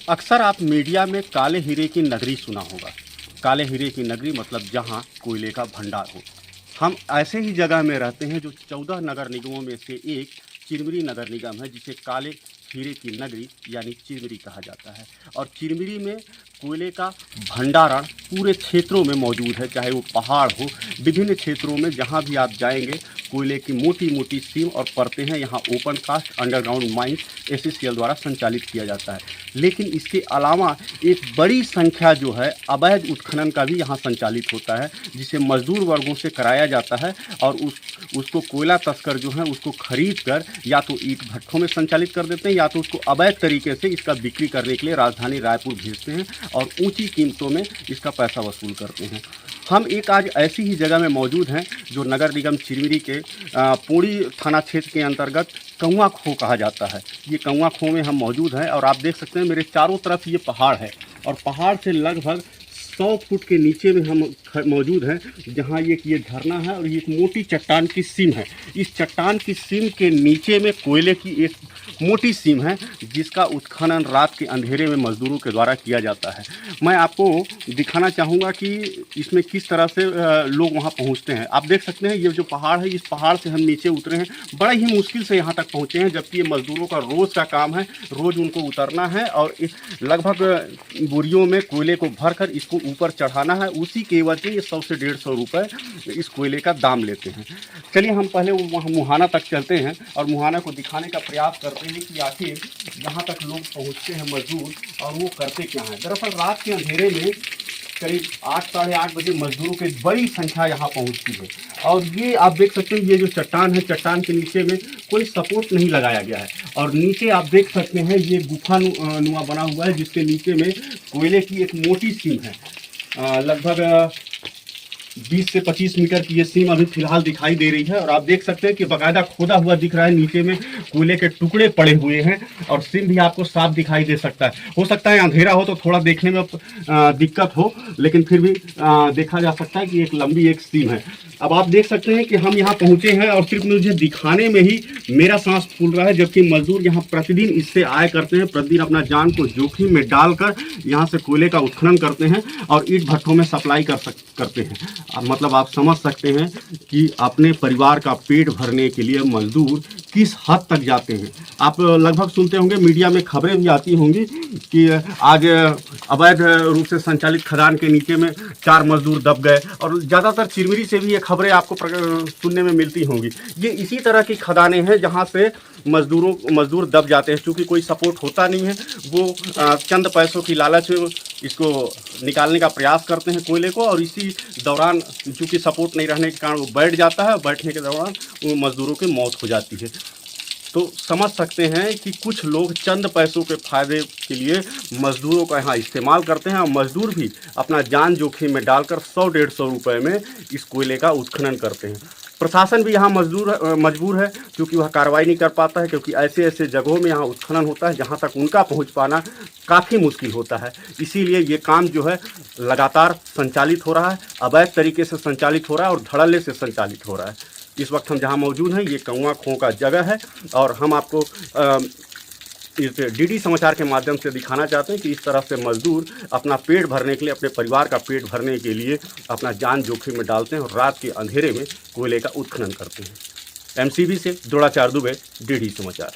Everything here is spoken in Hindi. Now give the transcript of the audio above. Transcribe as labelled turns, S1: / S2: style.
S1: अक्सर आप मीडिया में काले हीरे की नगरी सुना होगा। काले हीरे की नगरी मतलब जहां कोयले का भंडार हो। हम ऐसे ही जगह में रहते हैं जो 14 नगर निगमों में से एक चिरमिरी नगर निगम है, जिसे काले हीरे की नगरी यानी चिरमिरी कहा जाता है। और चिरमिरी में कोयले का भंडारण पूरे क्षेत्रों में मौजूद है, चाहे वो पहाड़ हो। विभिन्न क्षेत्रों में जहाँ भी आप जाएंगे कोयले की मोटी मोटी सीम और परतें हैं। यहाँ open cast underground mines SCCL द्वारा संचालित किया जाता है। लेकिन इसके अलावा एक बड़ी संख्या जो है अवैध उत्खनन का भी यहाँ संचालित होता है, जिसे मजदूर वर्गों से कराया जाता है। और उसको कोयला तस्कर जो है उसको खरीद कर या तो ईंट भट्ठों में संचालित कर देते हैं, या तो उसको अवैध तरीके से इसका बिक्री करने के लिए राजधानी रायपुर भेजते हैं और ऊंची कीमतों में इसका पैसा वसूल करते हैं। हम एक आज ऐसी ही जगह में मौजूद हैं जो नगर निगम चिरमिरी के पौड़ी थाना क्षेत्र के अंतर्गत कौआ खो कहा जाता है। ये कौआ खो में हम मौजूद हैं और आप देख सकते हैं मेरे चारों तरफ ये पहाड़ है और पहाड़ से लगभग 100 फुट के नीचे में हम मौजूद हैं, जहाँ ये झरना है और ये एक मोटी चट्टान की सीम है। इस चट्टान की सीम के नीचे में कोयले की एक मोटी सीम है, जिसका उत्खनन रात के अंधेरे में मजदूरों के द्वारा किया जाता है। मैं आपको दिखाना चाहूँगा कि इसमें किस तरह से लोग वहाँ पहुँचते हैं। आप देख सकते हैं ये जो पहाड़ है, इस पहाड़ से हम नीचे उतरे हैं, बड़ा ही मुश्किल से यहाँ तक पहुँचे हैं, जबकि ये मजदूरों का रोज़ का काम है। रोज़ उनको उतरना है और लगभग बोरियों में कोयले को भर कर इसको ऊपर चढ़ाना है। उसी के एवज में ये 100 से 150 रुपये इस कोयले का दाम लेते हैं। चलिए हम पहले वहाँ मुहाना तक चलते हैं और मुहाना को दिखाने का प्रयास करते हैं कि आखिर यहाँ तक लोग पहुँचते हैं मजदूर और वो करते क्या हैं। दरअसल रात के अंधेरे में करीब 8 साढ़े 8 बजे मजदूरों की बड़ी संख्या यहाँ पहुँचती है। और ये आप देख सकते हैं ये जो चट्टान है, चट्टान के नीचे में कोई सपोर्ट नहीं लगाया गया है और नीचे आप देख सकते हैं ये गुफा नुमा बना हुआ है, जिसके नीचे में कोयले की एक मोटी सीम है। लगभग 20 से 25 मीटर की ये सीम अभी फिलहाल दिखाई दे रही है और आप देख सकते हैं कि बाकायदा खोदा हुआ दिख रहा है। नीचे में कोयले के टुकड़े पड़े हुए हैं और सीम भी आपको साफ दिखाई दे सकता है। हो सकता है अंधेरा हो तो थोड़ा देखने में दिक्कत हो, लेकिन फिर भी देखा जा सकता है कि एक लंबी एक सीम है। अब आप देख सकते हैं कि हम यहाँ पहुँचे हैं और सिर्फ मुझे दिखाने में ही मेरा सांस फूल रहा है, जबकि मजदूर यहाँ प्रतिदिन इससे आय करते हैं। प्रतिदिन अपना जान को जोखिम में डालकर यहाँ से कोयले का उत्खनन करते हैं और ईंट भट्ठों में सप्लाई करते हैं। मतलब आप समझ सकते हैं कि अपने परिवार का पेट भरने के लिए मजदूर किस हद तक जाते हैं। आप लगभग सुनते होंगे, मीडिया में खबरें भी आती होंगी कि आज अवैध रूप से संचालित खदान के नीचे में 4 मजदूर दब गए, और ज़्यादातर चिरमिरी से भी ये खबरें आपको सुनने में मिलती होंगी। ये इसी तरह की खदानें हैं जहाँ से मजदूर दब जाते हैं। क्योंकि कोई सपोर्ट होता नहीं है, वो चंद पैसों की लालच में इसको निकालने का प्रयास करते हैं कोयले को, और इसी दौरान चूँकि सपोर्ट नहीं रहने के कारण वो बैठ जाता है। बैठने के दौरान वो मजदूरों की मौत हो जाती है। तो समझ सकते हैं कि कुछ लोग चंद पैसों के फायदे के लिए मजदूरों का यहाँ इस्तेमाल करते हैं और मजदूर भी अपना जान जोखिम में डालकर 100-150 रुपये में इस कोयले का उत्खनन करते हैं। प्रशासन भी यहाँ मजबूर है, क्योंकि वह कार्रवाई नहीं कर पाता है, क्योंकि ऐसे ऐसे जगहों में यहाँ उत्खनन होता है जहाँ तक उनका पहुँच पाना काफ़ी मुश्किल होता है। इसीलिए ये काम जो है लगातार संचालित हो रहा है, अवैध तरीके से संचालित हो रहा है और धड़ल्ले से संचालित हो रहा है। इस वक्त हम जहाँ मौजूद हैं ये कौआ खो का जगह है और हम आपको इस डीडी समाचार के माध्यम से दिखाना चाहते हैं कि इस तरह से मजदूर अपना पेट भरने के लिए, अपने परिवार का पेट भरने के लिए अपना जान जोखिम में डालते हैं और रात के अंधेरे में कोयले का उत्खनन करते हैं। एमसीबी से द्रोणाचार्य दुबे, डीडी समाचार।